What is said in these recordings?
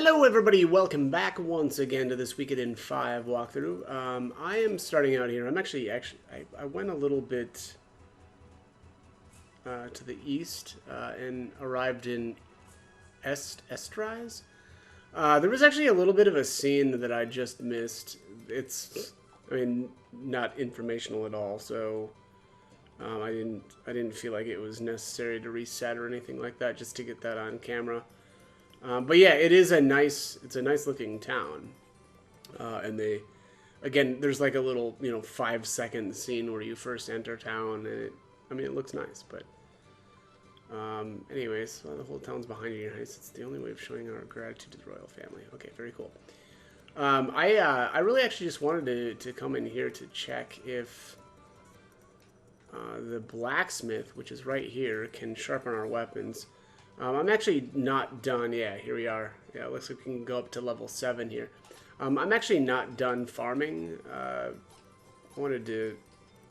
Hello everybody, welcome back once again to this Suikoden 5 walkthrough. I am starting out here. I went a little bit to the east and arrived in Estrise. There was actually a little bit of a scene that I just missed. Not informational at all, so I didn't feel like it was necessary to reset or anything like that just to get that on camera. But yeah, it's a nice looking town. And there's like a little, 5-second scene where you first enter town, and it looks nice. But, anyways, well, the whole town's behind you, Your Highness. It's the only way of showing our gratitude to the royal family. Okay, very cool. I really actually just wanted to come in here to check if the blacksmith, which is right here, can sharpen our weapons. I'm actually not done. Yeah, here we are. Yeah, it looks like we can go up to level 7 here. I'm actually not done farming. I wanted to,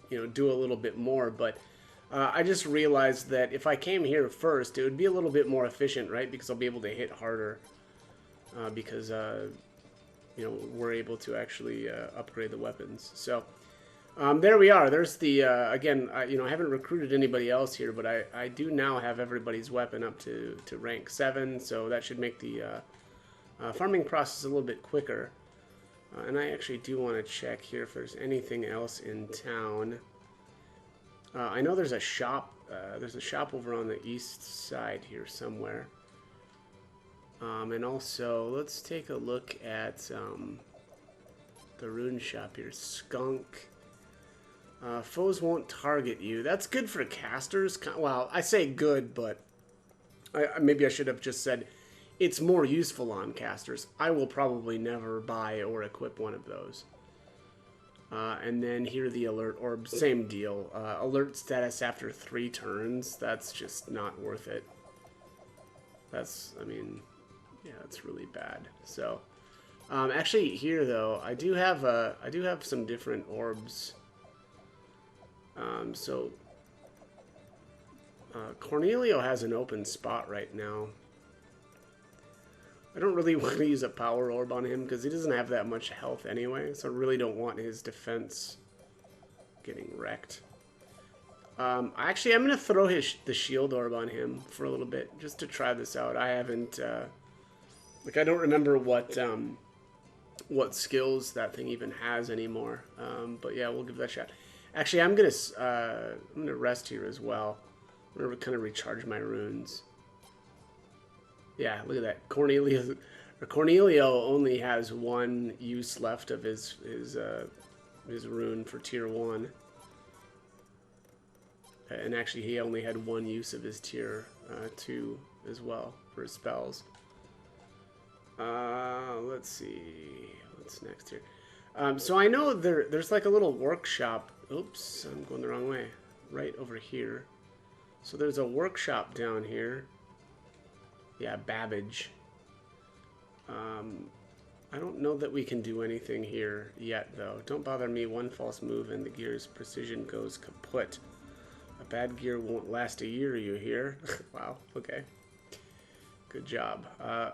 do a little bit more, but I just realized that if I came here first, it would be a little bit more efficient, right? Because I'll be able to hit harder. Because we're able to actually upgrade the weapons. So there we are. There's the again. I haven't recruited anybody else here, but I do now have everybody's weapon up to rank 7, so that should make the farming process a little bit quicker. And I actually do want to check here if there's anything else in town. I know there's a shop. There's a shop over on the east side here somewhere. And also, let's take a look at the rune shop here. Skunk. Foes won't target you. That's good for casters. Well, I say good, but maybe I should have just said it's more useful on casters. I will probably never buy or equip one of those. And then here the alert orb, same deal. Alert status after 3 turns. That's just not worth it. That's really bad. So, actually here though, I do have some different orbs. Cornelio has an open spot right now. I don't really want to use a power orb on him because he doesn't have that much health anyway, so I really don't want his defense getting wrecked. Actually, I'm going to throw the shield orb on him for a little bit just to try this out. I haven't, I don't remember what skills that thing even has anymore. But yeah, we'll give that a shot. Actually, I'm gonna rest here as well. I'm gonna kind of recharge my runes. Yeah, look at that. Cornelio only has 1 use left of his rune for tier 1, and actually he only had 1 use of his tier 2 as well for his spells. Let's see what's next here. So I know there's like a little workshop. Oops, I'm going the wrong way. Right over here. So there's a workshop down here. Yeah, Babbage. I don't know that we can do anything here yet, though. Don't bother me. 1 false move and the gear's precision goes kaput. A bad gear won't last a year, you hear? Wow, okay. Good job.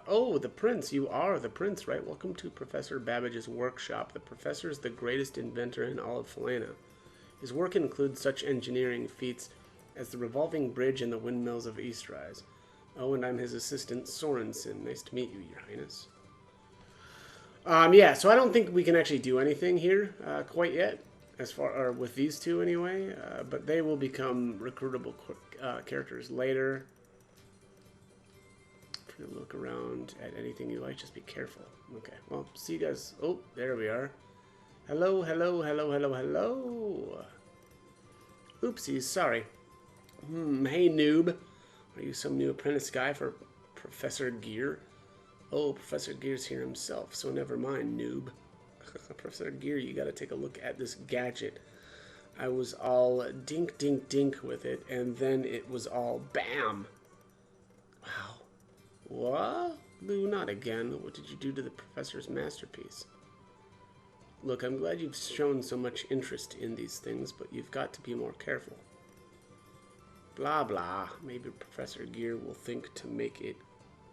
Oh, the prince. You are the prince, right? Welcome to Professor Babbage's workshop. The professor is the greatest inventor in all of Falena. His work includes such engineering feats as the revolving bridge and the windmills of Eastrise. Oh, and I'm his assistant, Sorensen. Nice to meet you, Your Highness. Yeah, so I don't think we can actually do anything here quite yet, or with these two anyway, but they will become recruitable characters later. Look around at anything you like, just be careful. Okay, well, see you guys. Oh, there we are. Hello, hello, hello, hello, hello. Oopsies, sorry. Hey, noob. Are you some new apprentice guy for Professor Gear? Oh, Professor Gear's here himself, so never mind, noob. Professor Gear, you gotta take a look at this gadget. I was all dink, dink, dink with it, and then it was all bam. Wow. What? Lou, not again. What did you do to the professor's masterpiece? Look, I'm glad you've shown so much interest in these things, but you've got to be more careful. Blah, blah. Maybe Professor Gear will think to make it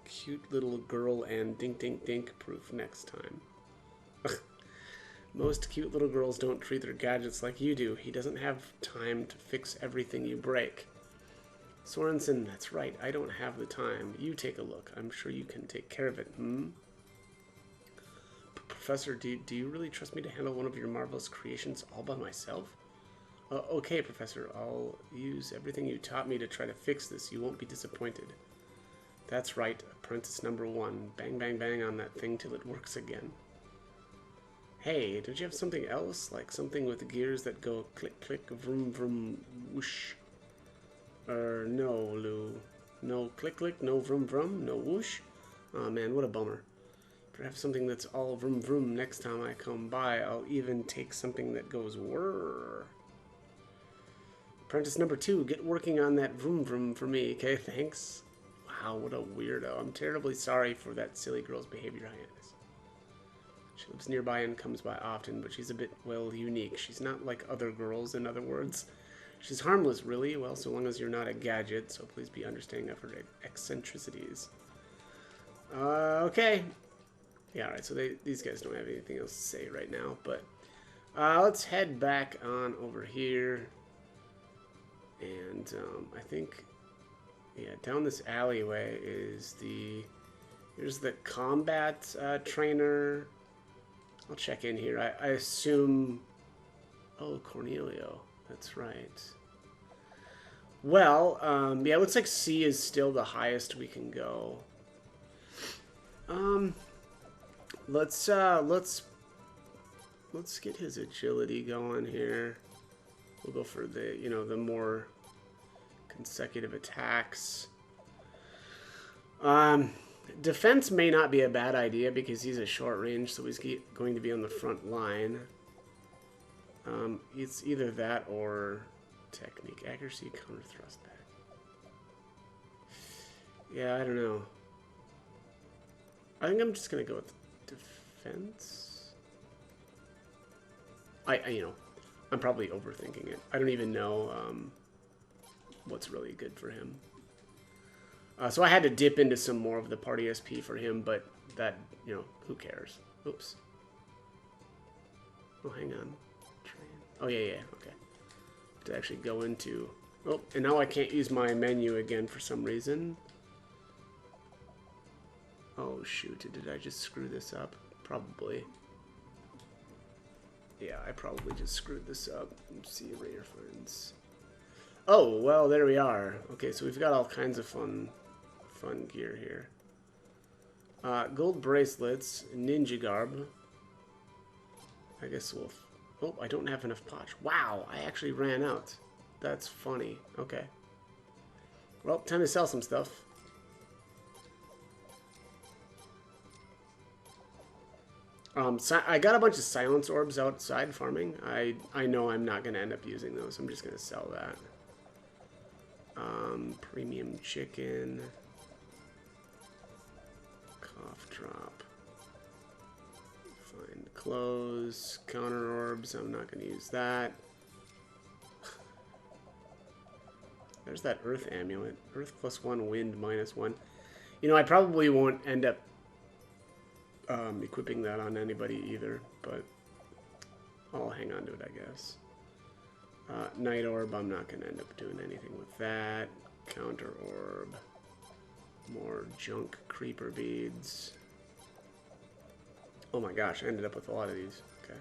cute little girl and dink dink dink proof next time. Most cute little girls don't treat their gadgets like you do. He doesn't have time to fix everything you break. Sorensen, that's right. I don't have the time. You take a look. I'm sure you can take care of it, Professor, do you really trust me to handle one of your marvelous creations all by myself? Okay, Professor. I'll use everything you taught me to try to fix this. You won't be disappointed. That's right. Apprentice number 1. Bang, bang, bang on that thing till it works again. Hey, don't you have something else? Like something with gears that go click, click, vroom, vroom, whoosh? No, Lou. No click, click, no vroom, vroom, no whoosh? Oh man, what a bummer. Perhaps something that's all vroom, vroom next time I come by. I'll even take something that goes whirr. Apprentice number 2, get working on that vroom, vroom for me, okay? Thanks. Wow, what a weirdo. I'm terribly sorry for that silly girl's behavior, Highness. She lives nearby and comes by often, but she's a bit, well, unique. She's not like other girls, in other words. She's harmless, really, well, so long as you're not a gadget, so please be understanding of her eccentricities. Okay. Yeah, alright, so these guys don't have anything else to say right now, but let's head back on over here. And I think, yeah, down this alleyway is here's the combat trainer. I'll check in here. I assume, oh, Cornelio, that's right. Well, yeah, it looks like C is still the highest we can go. Let's get his agility going here. We'll go for the, the more consecutive attacks. Defense may not be a bad idea because he's a short range, so he's going to be on the front line. It's either that or technique. Accuracy, counter thrust back. Yeah, I don't know. I think I'm just going to go with defense. I'm probably overthinking it. I don't even know what's really good for him. So I had to dip into some more of the party SP for him, but that, who cares? Oops. Oh, hang on. Train. Oh, yeah, okay. To actually go into... Oh, and now I can't use my menu again for some reason. Oh, shoot. Did I just screw this up? Probably. Yeah, I probably just screwed this up. Let's see, Raider Friends. Oh, well, there we are. Okay, so we've got all kinds of fun gear here. Gold bracelets, ninja garb. I guess we'll... Oh, I don't have enough potch. Wow, I actually ran out. That's funny. Okay. Well, time to sell some stuff. So I got a bunch of silence orbs outside farming. I know I'm not going to end up using those. I'm just going to sell that. Premium chicken. Cough drop. Find clothes. Counter orbs. I'm not going to use that. There's that earth amulet. Earth +1, wind -1. I probably won't end up equipping that on anybody either, but I'll hang on to it, I guess. Night orb, I'm not going to end up doing anything with that. Counter orb. More junk creeper beads. Oh my gosh, I ended up with a lot of these. Okay.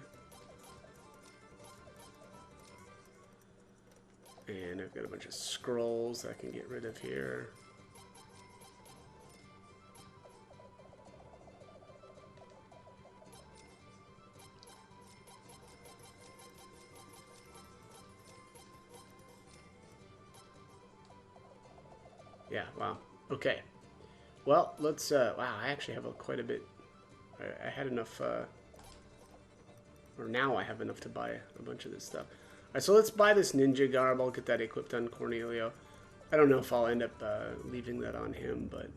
And I've got a bunch of scrolls I can get rid of here. Yeah, wow. Okay. Well, let's, wow, I actually have quite a bit. I had enough, or now I have enough to buy a bunch of this stuff. Alright, so let's buy this ninja garb. I'll get that equipped on Cornelio. I don't know if I'll end up leaving that on him, but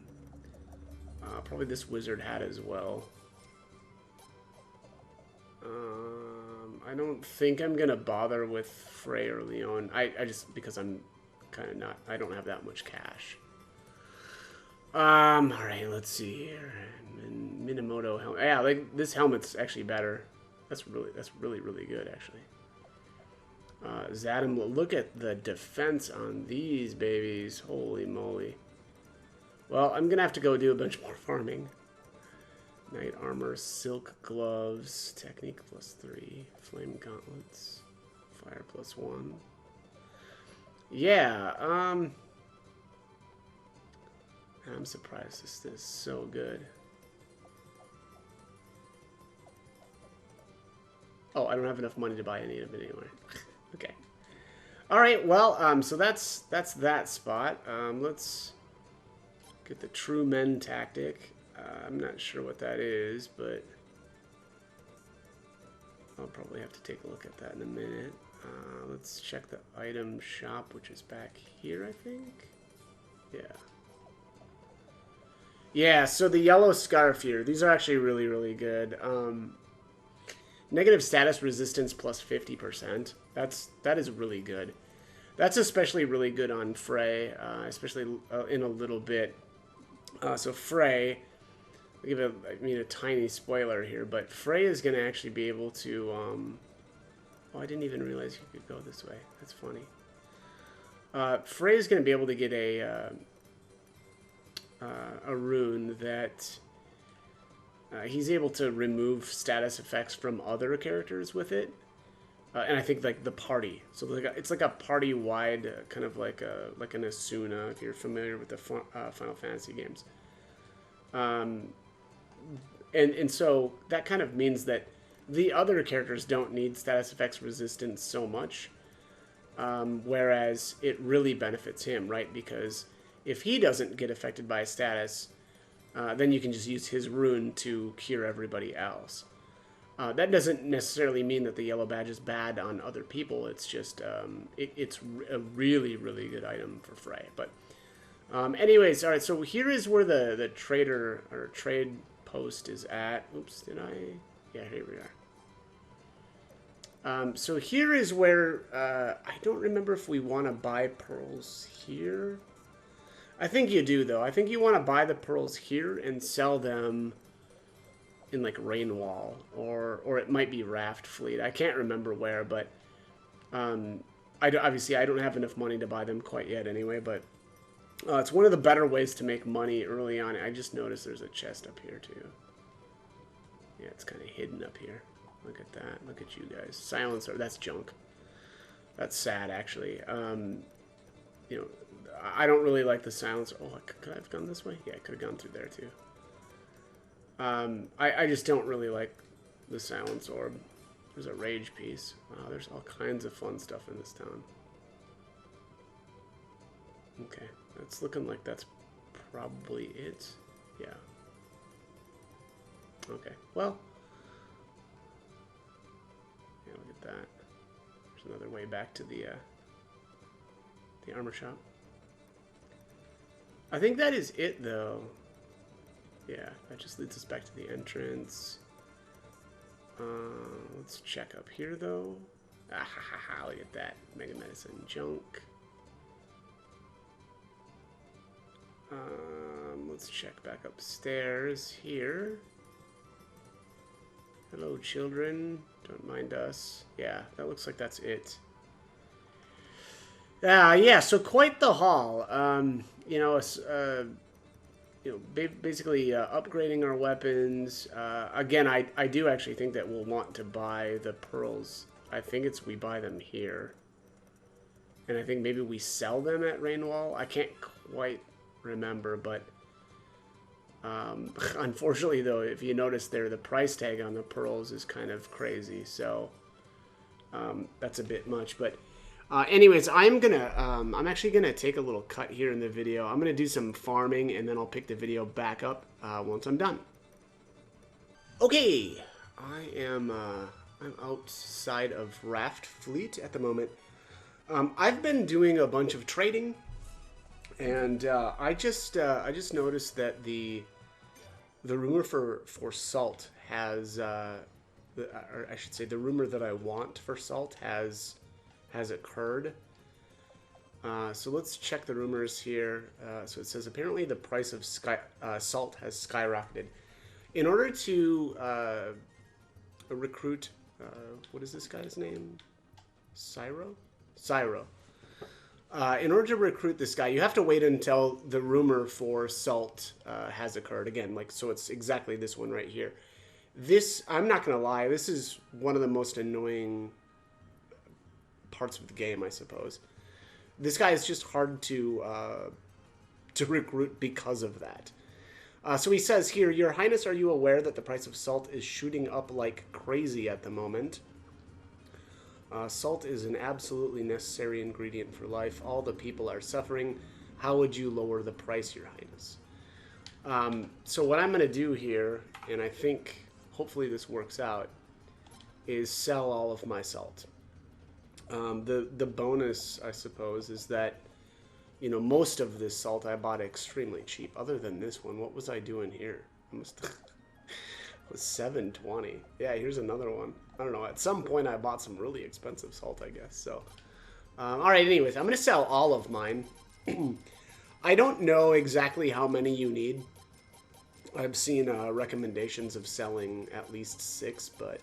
probably this wizard hat as well. I don't think I'm going to bother with Frey or Leon. I just, because I'm kind of not, I don't have that much cash. All right, let's see here. Minamoto helmet. Yeah, like this helmet's actually better. That's really really good actually. Zadim, look at the defense on these babies. Holy moly. Well, I'm gonna have to go do a bunch more farming. Knight armor, silk gloves, technique +3, flame gauntlets, fire +1. Yeah, I'm surprised this is so good. Oh, I don't have enough money to buy any of it anyway. Okay. All right. Well, so that's that spot. Let's get the true men tactic. I'm not sure what that is, but I'll probably have to take a look at that in a minute. Let's check the item shop, which is back here, I think. Yeah. Yeah, so the yellow scarf here, these are actually really, really good. Negative status resistance plus 50%. That is really good. That's especially really good on Frey, especially in a little bit. So Frey, I'll give a tiny spoiler here, but Frey is going to actually be able to. Oh, I didn't even realize you could go this way. That's funny. Frey is going to be able to get a rune that he's able to remove status effects from other characters with it, and I think like the party. So it's like a party-wide kind of like an Asuna if you're familiar with the Final Fantasy games. And so that kind of means that the other characters don't need status effects resistance so much, whereas it really benefits him, right? Because if he doesn't get affected by a status, then you can just use his rune to cure everybody else. That doesn't necessarily mean that the yellow badge is bad on other people. It's just it's a really, really good item for Frey. But anyways, all right. So here is where the trader or trade post is at. Oops, did I? Yeah, here we are. So here is where I don't remember if we want to buy pearls here. I think you do, though. I think you want to buy the pearls here and sell them in, like, Rainwall. Or it might be Raft Fleet. I can't remember where, but obviously I don't have enough money to buy them quite yet anyway, but it's one of the better ways to make money early on. I just noticed there's a chest up here, too. Yeah, it's kind of hidden up here. Look at that. Look at you guys. Silencer. That's junk. That's sad, actually. You know, I don't really like the silencer. Oh, could I have gone this way? Yeah, I could have gone through there, too. I just don't really like the silence orb. There's a rage piece. Wow, there's all kinds of fun stuff in this town. Okay, that's looking like that's probably it. Yeah. Okay, well. Yeah, look at that. There's another way back to the armor shop. I think that is it, though. Yeah, that just leads us back to the entrance. Let's check up here, though. Ah, ha, ha, ha, look at that. Mega Medicine junk. Let's check back upstairs here. Hello, children. Don't mind us. Yeah, that looks like that's it. Yeah, so quite the haul. You know, basically upgrading our weapons. Again, I do actually think that we'll want to buy the pearls. I think we buy them here. And I think maybe we sell them at Rainwall. I can't quite remember, but unfortunately, though, if you notice there, the price tag on the pearls is kind of crazy. So that's a bit much, but anyways, I'm actually gonna take a little cut here in the video. I'm gonna do some farming, and then I'll pick the video back up once I'm done. Okay, I'm outside of Raft Fleet at the moment. I've been doing a bunch of trading, and I just noticed that the rumor for salt has, or I should say, the rumor that I want for salt has occurred. So let's check the rumors here. So it says apparently the price of salt has skyrocketed. In order to recruit, what is this guy's name? Cyro? Cyro. In order to recruit this guy, you have to wait until the rumor for salt has occurred. Again, like, so it's exactly this one right here. This, I'm not going to lie, this is one of the most annoying parts of the game, I suppose. This guy is just hard to recruit because of that. So he says here, Your Highness, are you aware that the price of salt is shooting up like crazy at the moment? Salt is an absolutely necessary ingredient for life. All the people are suffering. How would you lower the price, Your Highness? So what I'm going to do here, and I think hopefully this works out, is sell all of my salt. The bonus, I suppose, is that, you know, most of this salt I bought extremely cheap. Other than this one, what was I doing here? I must it was $7.20. Yeah, here's another one. I don't know. At some point, I bought some really expensive salt, I guess. So, all right. Anyways, I'm gonna sell all of mine. I don't know exactly how many you need. I've seen recommendations of selling at least 6, but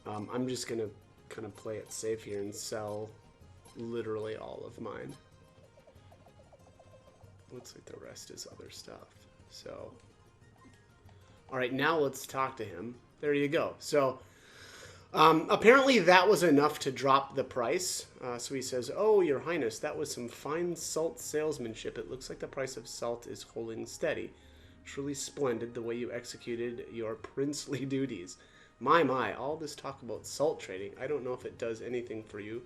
I'm just gonna kind of play it safe here and sell literally all of mine. Looks like the rest is other stuff. So, all right, now let's talk to him. There you go. So, apparently that was enough to drop the price. So he says, "Oh, Your Highness, that was some fine salt salesmanship. It looks like the price of salt is holding steady. Truly splendid the way you executed your princely duties. My, all this talk about salt trading, I don't know if it does anything for you,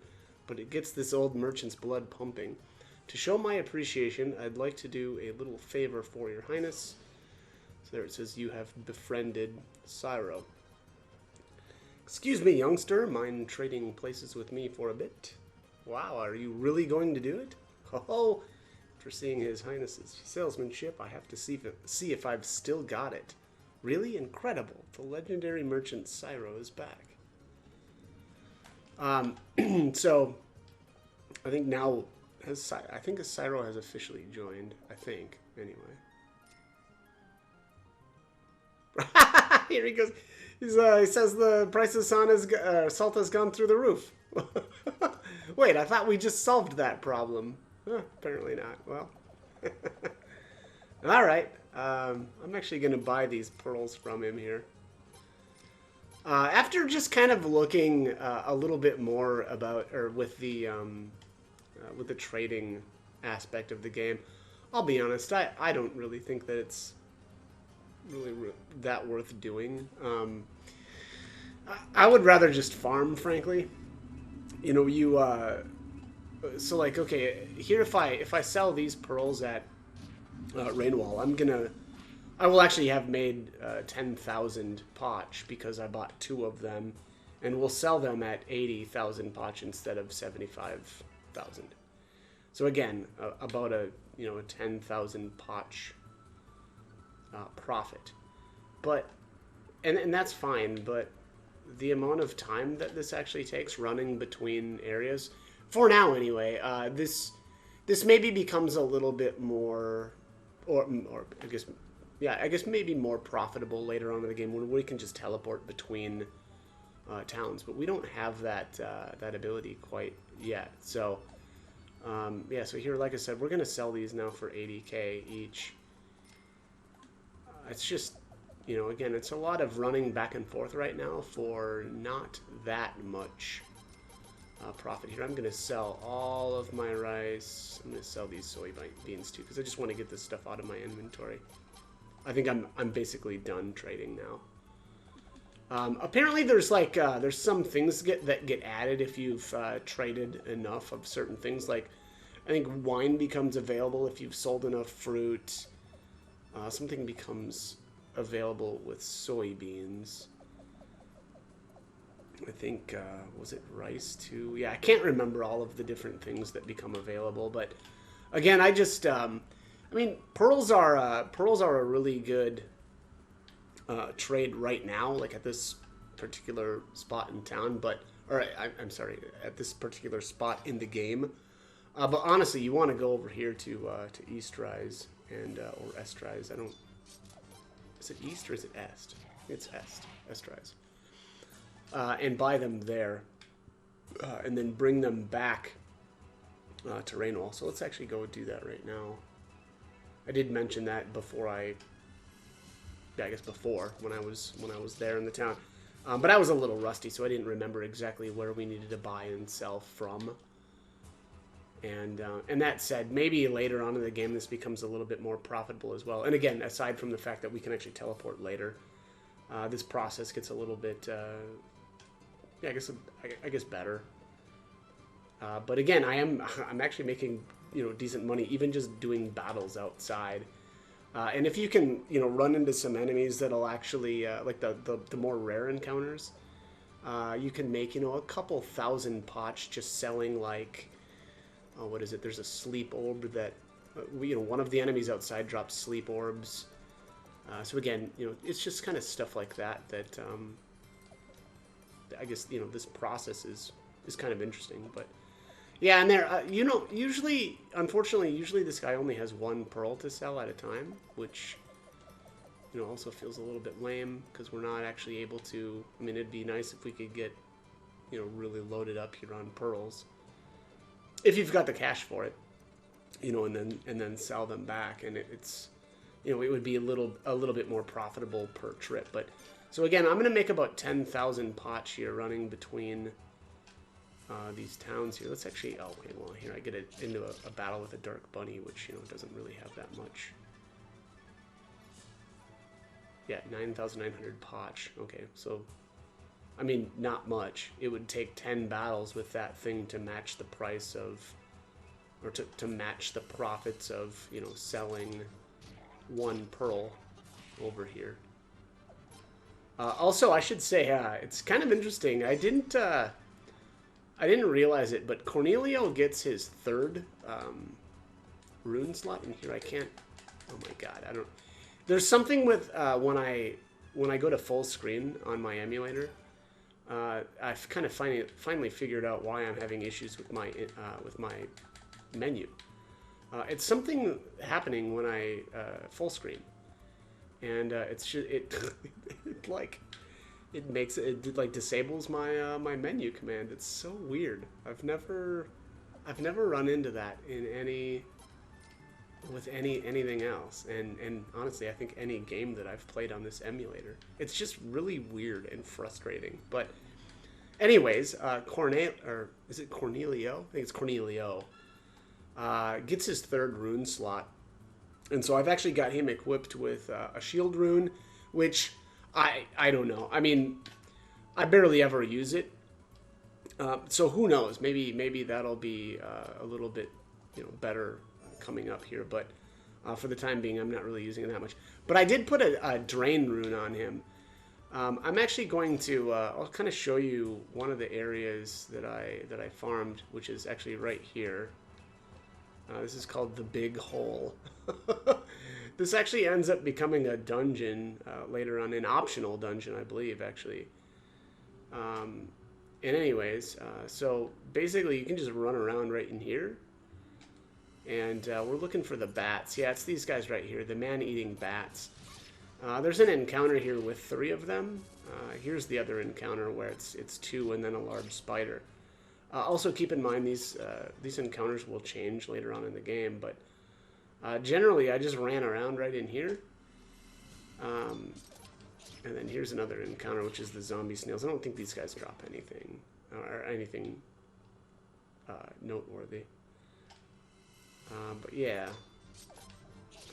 but it gets this old merchant's blood pumping. To show my appreciation, I'd like to do a little favor for Your Highness." So there it says, "You have befriended Cyro." "Excuse me, youngster, mind trading places with me for a bit?" "Wow, are you really going to do it?" "Oh, after seeing His Highness's salesmanship, I have to see if I've still got it. Really incredible. The legendary merchant Cyro is back." So, I think now, I think Cyro has officially joined, I think, anyway. Here he goes. He says the price of salt has gone through the roof. Wait, I thought we just solved that problem. Apparently not. Well, all right. I'm actually going to buy these pearls from him here. After just kind of looking a little bit more about, or with the trading aspect of the game, I'll be honest, I don't really think that it's really that worth doing. I would rather just farm, frankly. You know, so like, okay, here if I sell these pearls at Rainwall, I will actually have made 10,000 potch because I bought 2 of them, and we'll sell them at 80,000 potch instead of 75,000. So again, about a 10,000 potch profit. But and that's fine, but the amount of time that this actually takes running between areas, for now anyway, this maybe becomes a little bit more, or I guess maybe more profitable later on in the game when we can just teleport between towns, but we don't have that ability quite yet. So yeah, so here, like I said, we're gonna sell these now for 80k each. It's just, again, it's a lot of running back and forth right now for not that much profit here. I'm going to sell all of my rice. I'm going to sell these soybeans too, because I just want to get this stuff out of my inventory. I think I'm basically done trading now. Apparently there's there's some things that get added if you've traded enough of certain things. Like, I think wine becomes available if you've sold enough fruit. Something becomes available with soybeans. I think, was it rice too? Yeah, I can't remember all of the different things that become available. But again, I just, pearls are a really good trade right now, like at this particular spot in town. I'm sorry, at this particular spot in the game. But honestly, you want to go over here to Eastrise and or Estrise. I don't. Is it East or is it Est? It's Est. Estrise. And buy them there, and then bring them back to Rainwall. So let's actually go do that right now. I did mention that before I guess before when I was there in the town, but I was a little rusty, so I didn't remember exactly where we needed to buy and sell from. And that said, maybe later on in the game this becomes a little bit more profitable as well. And again, aside from the fact that we can actually teleport later, this process gets a little bit, yeah, I guess better. But again, I'm actually making decent money even just doing battles outside. And if you can run into some enemies that'll actually like the more rare encounters, you can make a couple thousand pots just selling like. Oh, what is it? There's a sleep orb that, one of the enemies outside drops sleep orbs. So again, it's just kind of stuff like that I guess, this process is kind of interesting. But yeah, and there, usually, unfortunately, this guy only has one pearl to sell at a time, which, also feels a little bit lame because we're not actually able to. I mean, it'd be nice if we could get, really loaded up here on pearls. If you've got the cash for it, and then sell them back, and it's, it would be a little bit more profitable per trip. But so again, I'm gonna make about 10,000 pots here running between these towns here. Let's actually, oh okay, well here I get into a battle with a dark bunny, which doesn't really have that much. Yeah, 9,900 pots. Okay, so. I mean, not much. It would take 10 battles with that thing to match the price of, or to match the profits of, selling one pearl over here. Also, I should say, it's kind of interesting. I didn't realize it, but Cornelio gets his third rune slot in here. I can't. Oh my god, I don't. There's something with when I go to full screen on my emulator. I've kind of finally figured out why I'm having issues with my menu. It's something happening when I full screen, and it's just, it disables my my menu command. It's so weird. I've never run into that in anything else, and honestly I think any game that I've played on this emulator, it's just really weird and frustrating. But anyways, or is it Cornelio? I think it's Cornelio. Gets his third rune slot, and so I've actually got him equipped with a shield rune, which I don't know. I mean, I barely ever use it, so who knows? Maybe that'll be a little bit better coming up here, but for the time being I'm not really using it that much. But I did put a drain rune on him. I'm actually going to I'll kind of show you one of the areas that I farmed, which is actually right here. This is called the Big Hole. This actually ends up becoming a dungeon later on, an optional dungeon, I believe, actually. And anyways, so basically you can just run around right in here. And we're looking for the bats. Yeah, it's these guys right here, the man-eating bats. There's an encounter here with 3 of them. Here's the other encounter where it's 2 and then a large spider. Also keep in mind these encounters will change later on in the game, but generally I just ran around right in here. And then here's another encounter, which is the zombie snails. I don't think these guys drop anything or anything noteworthy. But yeah.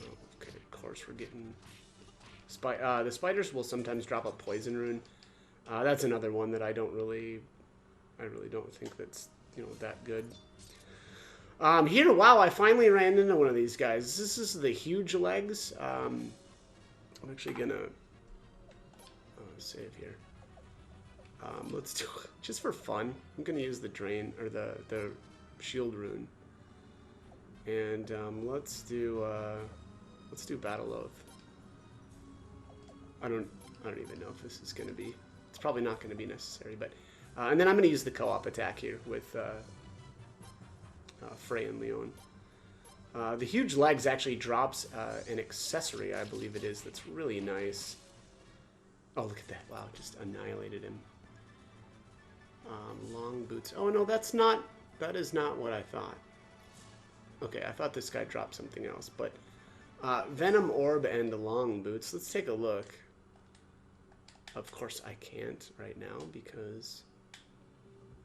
Oh, okay, of course we're getting... the spiders will sometimes drop a poison rune. That's another one that I really don't think that's, that good. Here, wow, I finally ran into one of these guys. This is the huge legs. I'm actually gonna save here. Let's do it just for fun. I'm gonna use the drain, or the shield rune. And let's do Battle Oath. I don't even know if this is going to be. It's probably not going to be necessary, but and then I'm going to use the co-op attack here with Frey and Leon. The huge legs actually drops an accessory, I believe it is, that's really nice. Oh, look at that. Wow, just annihilated him. Long boots. Oh, no, that is not what I thought. Okay, I thought this guy dropped something else, but Venom Orb and long boots. Let's take a look. Of course, I can't right now because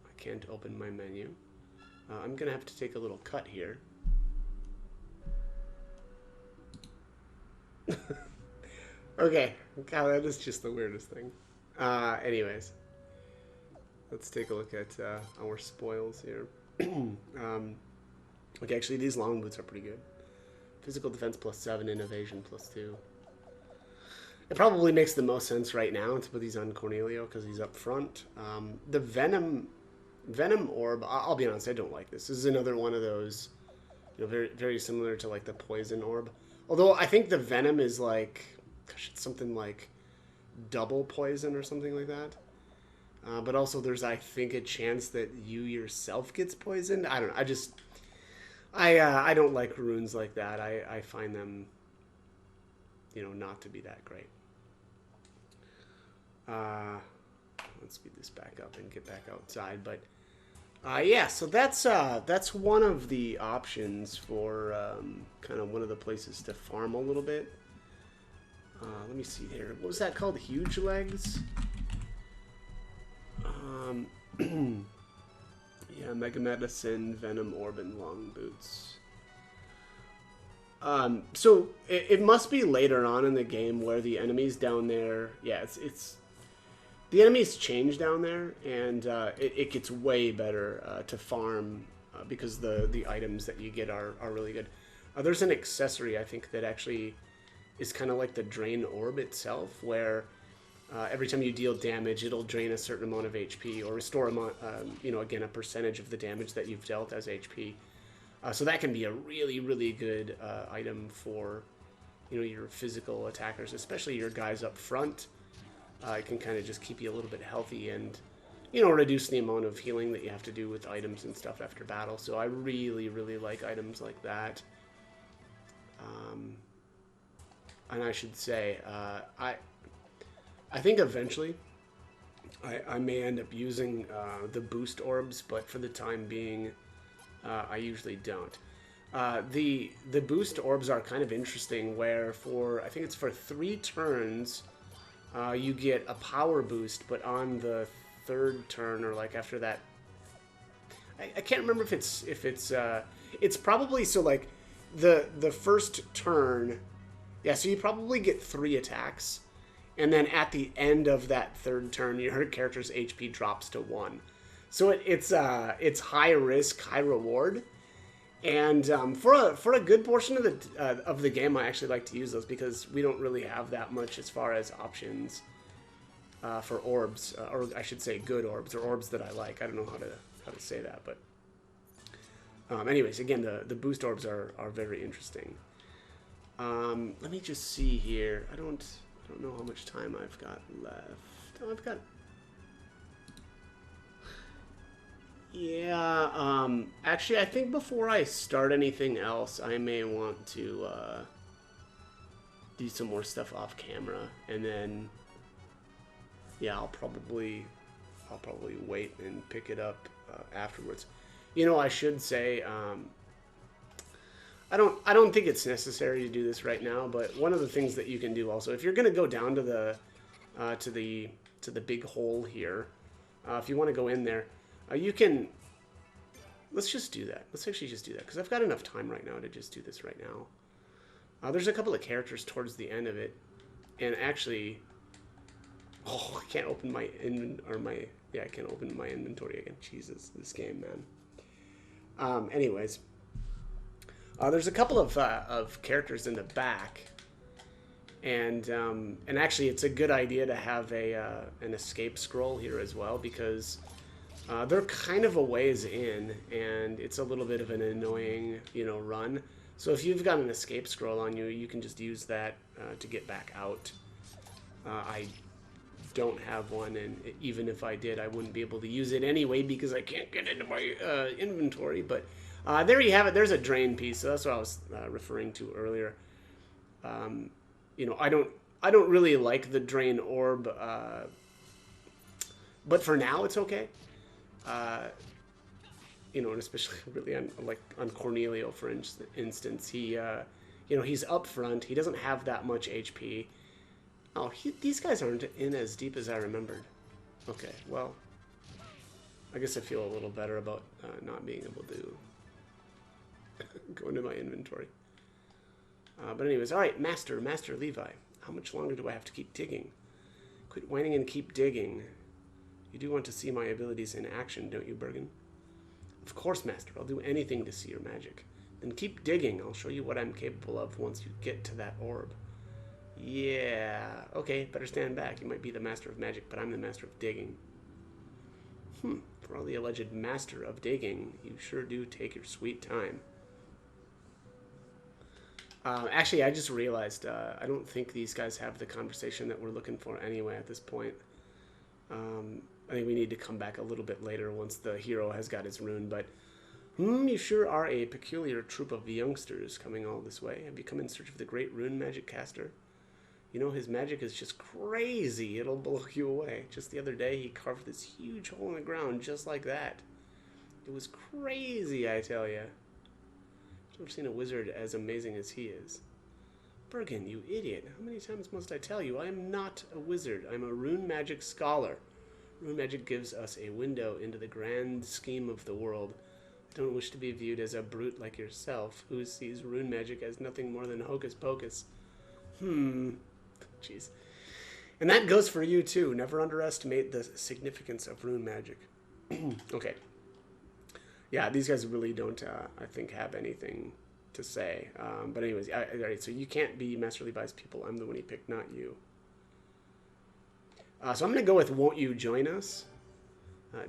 I can't open my menu. I'm going to have to take a little cut here. Okay, God, that is just the weirdest thing. Anyways, let's take a look at our spoils here. Okay, actually, these long boots are pretty good. Physical defense +7 and evasion +2. It probably makes the most sense right now to put these on Cornelio because he's up front. The Venom Orb, I'll be honest, I don't like this. This is another one of those, you know, very, very similar to like the Poison Orb. Although I think the Venom is like, gosh, it's something like double poison or something like that. But also there's, I think, a chance that you yourself gets poisoned. I don't know. I don't like runes like that. I find them, you know, not to be that great. Let's speed this back up and get back outside. But yeah, so that's one of the options for kind of one of the places to farm a little bit. Let me see here. What was that called? Huge legs? Yeah, Mega Medicine, Venom Orb, and Long Boots. So it must be later on in the game where the enemies down there, yeah, it's the enemies change down there, and it gets way better to farm because the items that you get are really good. There's an accessory, I think, that actually is kind of like the Drain Orb itself, where every time you deal damage, it'll drain a certain amount of HP or restore, you know, again, a percentage of the damage that you've dealt as HP. So that can be a really, really good item for, you know, your physical attackers, especially your guys up front. It can kind of just keep you a little bit healthy and, you know, reduce the amount of healing that you have to do with items and stuff after battle. So I really, really like items like that. And I should say, I think eventually I may end up using the boost orbs, but for the time being, I usually don't. The boost orbs are kind of interesting, where for, I think it's for 3 turns, you get a power boost, but on the 3rd turn, or like after that, I can't remember if it's probably, so like the first turn, yeah, so you probably get 3 attacks. And then at the end of that 3rd turn, your character's HP drops to 1. So it's high risk, high reward. And for a good portion of the game, I actually like to use those because we don't really have that much as far as options for orbs, or I should say good orbs, or orbs that I like. I don't know how to say that, but anyways, again, the boost orbs are very interesting. Let me just see here. I don't know how much time I've got left. Oh, I've got... Yeah, actually, I think before I start anything else, I may want to do some more stuff off camera, and then, yeah, I'll probably wait and pick it up afterwards. You know, I should say, I don't think it's necessary to do this right now, but one of the things that you can do also, if you're going to go down to the big hole here, if you want to go in there, you can. Let's just do that. Let's actually just do that because I've got enough time right now to just do this right now. There's a couple of characters towards the end of it, and actually, oh, I can't open my I can't open my inventory again. Jesus, this game, man. Anyways. There's a couple of characters in the back, and actually it's a good idea to have an escape scroll here as well, because they're kind of a ways in, and it's a little bit of an annoying, you know, run. So if you've got an escape scroll on you, you can just use that to get back out. I don't have one, and even if I did, I wouldn't be able to use it anyway because I can't get into my inventory, but There you have it. There's a drain piece. So that's what I was referring to earlier. You know, I don't really like the drain orb, but for now it's okay. You know, and especially really on Cornelio, for instance, he, you know, he's up front. He doesn't have that much HP. Oh, these guys aren't in as deep as I remembered. Okay, well, I guess I feel a little better about not being able to go into my inventory. But anyways, all right, Master Levi. How much longer do I have to keep digging? Quit whining and keep digging. You do want to see my abilities in action, don't you, Bergen? Of course, Master. I'll do anything to see your magic. Then keep digging. I'll show you what I'm capable of once you get to that orb. Yeah. Okay, better stand back. You might be the Master of Magic, but I'm the Master of Digging. For all the alleged Master of Digging, you sure do take your sweet time. Actually, I just realized I don't think these guys have the conversation that we're looking for anyway at this point. I think we need to come back a little bit later once the hero has got his rune, but you sure are a peculiar troop of youngsters coming all this way. Have you come in search of the great rune magic caster? You know, his magic is just crazy. It'll blow you away. Just the other day, he carved this huge hole in the ground just like that. It was crazy, I tell ya. I've never seen a wizard as amazing as he is. Bergen, you idiot. How many times must I tell you? I am not a wizard. I'm a rune magic scholar. Rune magic gives us a window into the grand scheme of the world. I don't wish to be viewed as a brute like yourself, who sees rune magic as nothing more than hocus pocus. Jeez. And that goes for you, too. Never underestimate the significance of rune magic. Okay. Yeah, these guys really don't, I think, have anything to say. But anyways, all right, so you can't be Master Levi's pupil. I'm the one he picked, not you. So I'm going to go with won't you join us?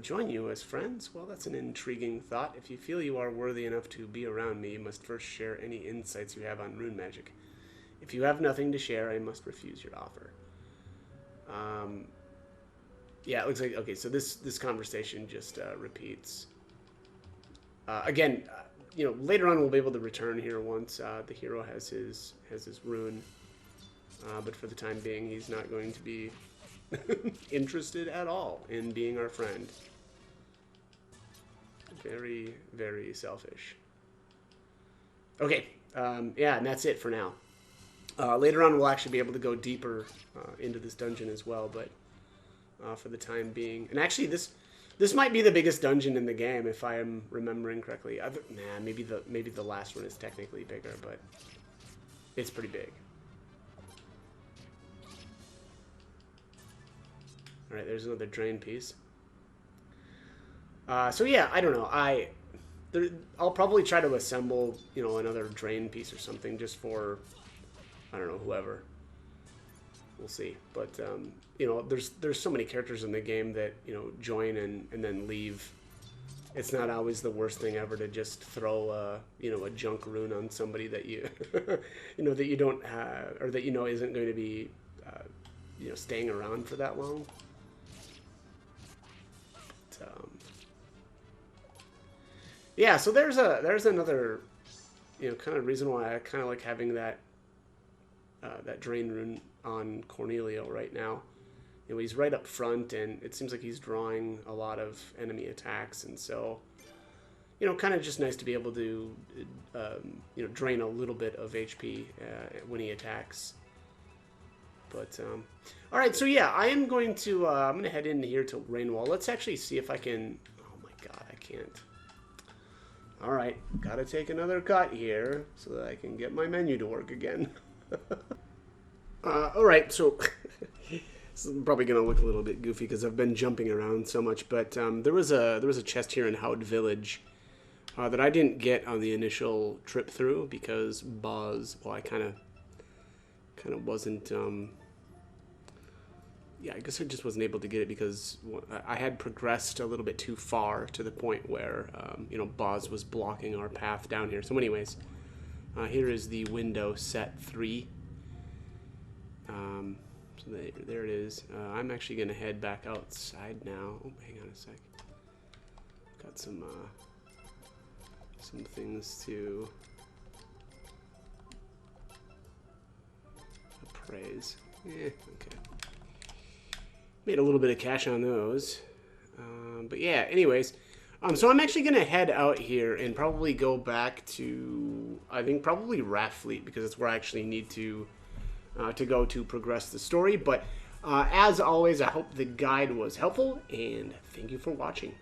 Join you as friends? Well, that's an intriguing thought. If you feel you are worthy enough to be around me, you must first share any insights you have on rune magic. If you have nothing to share, I must refuse your offer. Yeah, it looks like, okay, so this conversation just repeats. Again, you know, later on we'll be able to return here once the hero has his rune. But for the time being, he's not going to be interested at all in being our friend. Very, very selfish. Okay, yeah, and that's it for now. Later on, we'll actually be able to go deeper into this dungeon as well, but for the time being... And actually, this might be the biggest dungeon in the game, if I am remembering correctly. Maybe the last one is technically bigger, but it's pretty big. All right, there's another drain piece. So yeah, I don't know. I'll probably try to assemble, you know, another drain piece or something just for, I don't know, whoever. We'll see. But you know, there's so many characters in the game that, you know, join and then leave. It's not always the worst thing ever to just throw you know, a junk rune on somebody that you you know, that you don't have, or that you know isn't going to be you know, staying around for that long. Yeah, so there's another, you know, kind of reason why I kind of like having that that drain rune on Cornelio right now. You know, he's right up front, and it seems like he's drawing a lot of enemy attacks, and so, you know, kind of just nice to be able to, you know, drain a little bit of HP when he attacks. But all right, so yeah, I am going to I'm gonna head in here to Rainwall. Let's actually see if I can. Oh my God, I can't. All right, gotta take another cut here so that I can get my menu to work again. All right, so this is probably gonna look a little bit goofy because I've been jumping around so much, but there was a chest here in Houd Village that I didn't get on the initial trip through because Boz. Well, I kind of wasn't. Yeah, I guess I just wasn't able to get it because I had progressed a little bit too far to the point where, you know, Boz was blocking our path down here. So anyways, here is the window set 3. So there it is. I'm actually going to head back outside now. Oh, hang on a sec. Got some some things to appraise. Okay. Made a little bit of cash on those. But yeah, anyways. So I'm actually going to head out here and probably go back to, I think, probably Raft Fleet, because it's where I actually need to go to progress the story. But as always, I hope the guide was helpful, and thank you for watching.